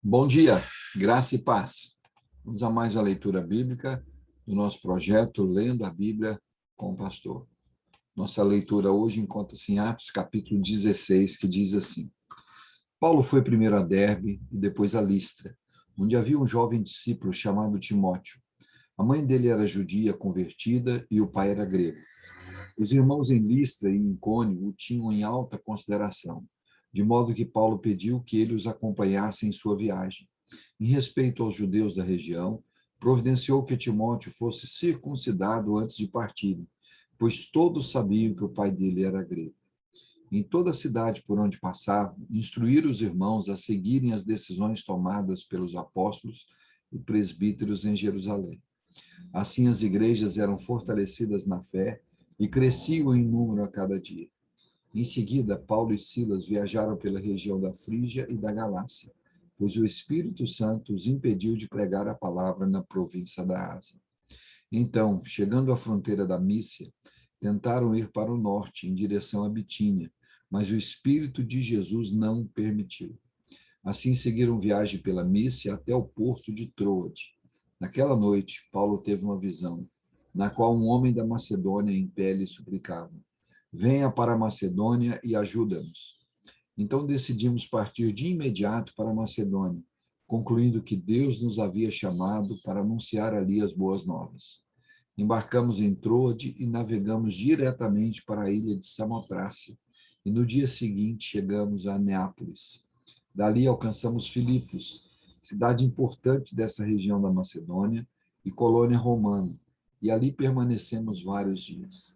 Bom dia, graça e paz. Vamos a mais uma leitura bíblica do nosso projeto Lendo a Bíblia com o Pastor. Nossa leitura hoje encontra-se em Atos capítulo 16, que diz assim: Paulo foi primeiro a Derbe e depois a Listra, onde havia um jovem discípulo chamado Timóteo. A mãe dele era judia convertida e o pai era grego. Os irmãos em Listra e em Icônio o tinham em alta consideração, de modo que Paulo pediu que ele os acompanhasse em sua viagem. Em respeito aos judeus da região, providenciou que Timóteo fosse circuncidado antes de partirem, pois todos sabiam que o pai dele era grego. Em toda a cidade por onde passavam, instruíram os irmãos a seguirem as decisões tomadas pelos apóstolos e presbíteros em Jerusalém. Assim, as igrejas eram fortalecidas na fé e cresciam em número a cada dia. Em seguida, Paulo e Silas viajaram pela região da Frígia e da Galácia, pois o Espírito Santo os impediu de pregar a palavra na província da Ásia. Então, chegando à fronteira da Mícia, tentaram ir para o norte, em direção a Bitínia, mas o Espírito de Jesus não permitiu. Assim, seguiram viagem pela Mícia até o porto de Troade. Naquela noite, Paulo teve uma visão, na qual um homem da Macedônia em pé lhe suplicava: venha para a Macedônia e ajuda-nos. Então decidimos partir de imediato para a Macedônia, concluindo que Deus nos havia chamado para anunciar ali as boas novas. Embarcamos em Troade e navegamos diretamente para a ilha de Samotrácia, e no dia seguinte chegamos a Neápolis. Dali alcançamos Filipos, cidade importante dessa região da Macedônia e colônia romana, e ali permanecemos vários dias.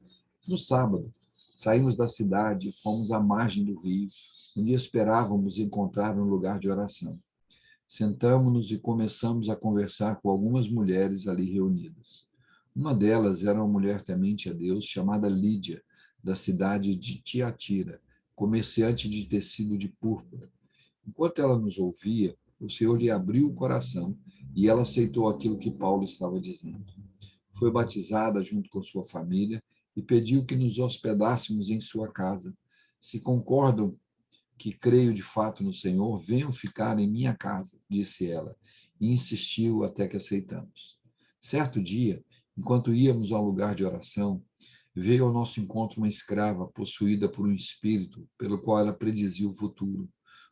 No sábado, saímos da cidade e fomos à margem do rio, onde esperávamos encontrar um lugar de oração. Sentamos-nos e começamos a conversar com algumas mulheres ali reunidas. Uma delas era uma mulher temente a Deus, chamada Lídia, da cidade de Tiatira, comerciante de tecido de púrpura. Enquanto ela nos ouvia, o Senhor lhe abriu o coração e ela aceitou aquilo que Paulo estava dizendo. Foi batizada junto com sua família e pediu que nos hospedássemos em sua casa. Se concordam que creio de fato no Senhor, venham ficar em minha casa, disse ela, e insistiu até que aceitamos. Certo dia, enquanto íamos ao lugar de oração, veio ao nosso encontro uma escrava possuída por um espírito pelo qual ela predizia o futuro.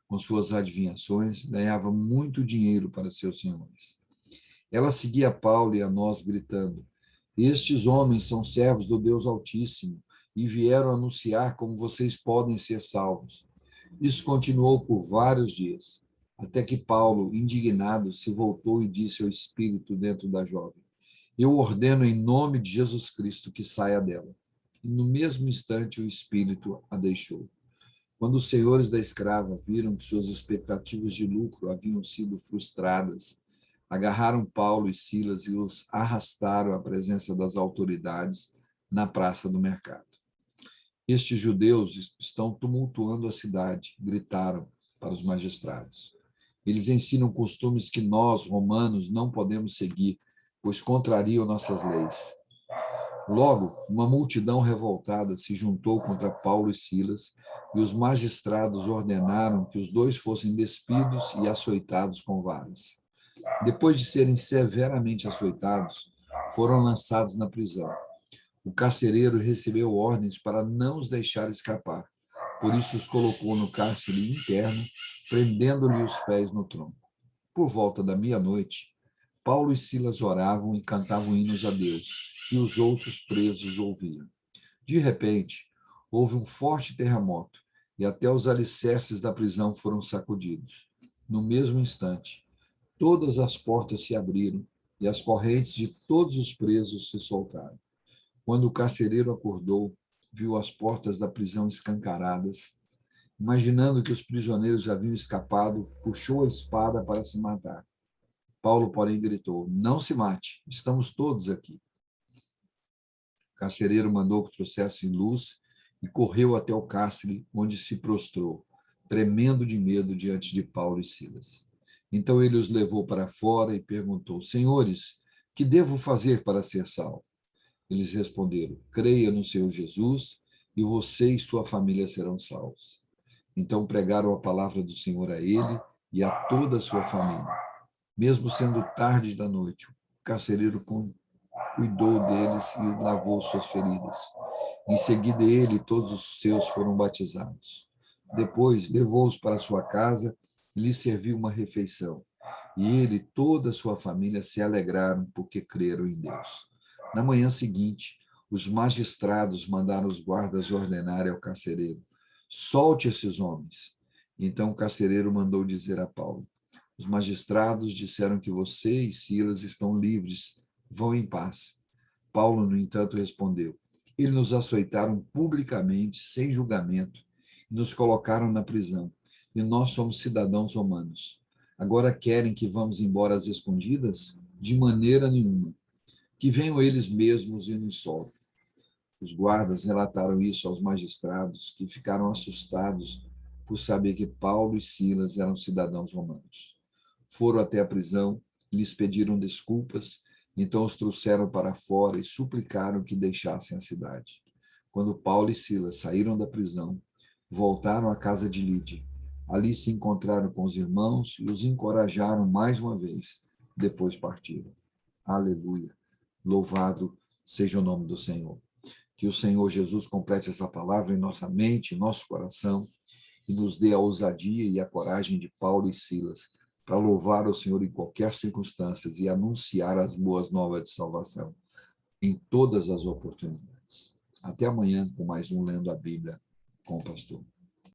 Com suas adivinhações, ganhava muito dinheiro para seus senhores. Ela seguia Paulo e a nós, gritando: estes homens são servos do Deus Altíssimo e vieram anunciar como vocês podem ser salvos. Isso continuou por vários dias, até que Paulo, indignado, se voltou e disse ao espírito dentro da jovem: eu ordeno em nome de Jesus Cristo que saia dela. E no mesmo instante o espírito a deixou. Quando os senhores da escrava viram que suas expectativas de lucro haviam sido frustradas, agarraram Paulo e Silas e os arrastaram à presença das autoridades na praça do mercado. Estes judeus estão tumultuando a cidade, gritaram para os magistrados. Eles ensinam costumes que nós, romanos, não podemos seguir, pois contrariam nossas leis. Logo, uma multidão revoltada se juntou contra Paulo e Silas, e os magistrados ordenaram que os dois fossem despidos e açoitados com varas. Depois de serem severamente açoitados, foram lançados na prisão. O carcereiro recebeu ordens para não os deixar escapar. Por isso os colocou no cárcere interno, prendendo-lhe os pés no tronco. Por volta da meia-noite, Paulo e Silas oravam e cantavam hinos a Deus, e os outros presos ouviam. De repente, houve um forte terremoto, e até os alicerces da prisão foram sacudidos. No mesmo instante, todas as portas se abriram, e as correntes de todos os presos se soltaram. Quando o carcereiro acordou, viu as portas da prisão escancaradas. Imaginando que os prisioneiros haviam escapado, puxou a espada para se matar. Paulo, porém, gritou: não se mate, estamos todos aqui. O carcereiro mandou que trouxessem luz e correu até o cárcere, onde se prostrou, tremendo de medo diante de Paulo e Silas. Então ele os levou para fora e perguntou: senhores, que devo fazer para ser salvo? Eles responderam: creia no Senhor Jesus e você e sua família serão salvos. Então pregaram a palavra do Senhor a ele e a toda a sua família. Mesmo sendo tarde da noite, o carcereiro cuidou deles e lavou suas feridas. Em seguida, ele e todos os seus foram batizados. Depois, levou-os para sua casa e lhes serviu uma refeição. E ele e toda a sua família se alegraram porque creram em Deus. Na manhã seguinte, os magistrados mandaram os guardas ordenarem ao carcereiro: solte esses homens. Então o carcereiro mandou dizer a Paulo: os magistrados disseram que você e Silas estão livres, vão em paz. Paulo, no entanto, respondeu: eles nos açoitaram publicamente, sem julgamento, e nos colocaram na prisão, e nós somos cidadãos romanos. Agora querem que vamos embora às escondidas? De maneira nenhuma. Que venham eles mesmos e nos soltem. Os guardas relataram isso aos magistrados, que ficaram assustados por saber que Paulo e Silas eram cidadãos romanos. Foram até a prisão, lhes pediram desculpas, então os trouxeram para fora e suplicaram que deixassem a cidade. Quando Paulo e Silas saíram da prisão, voltaram à casa de Lídia. Ali se encontraram com os irmãos e os encorajaram mais uma vez. Depois partiram. Aleluia. Louvado seja o nome do Senhor. Que o Senhor Jesus complete essa palavra em nossa mente, em nosso coração, e nos dê a ousadia e a coragem de Paulo e Silas para louvar o Senhor em qualquer circunstância e anunciar as boas novas de salvação em todas as oportunidades. Até amanhã com mais um Lendo a Bíblia com o Pastor.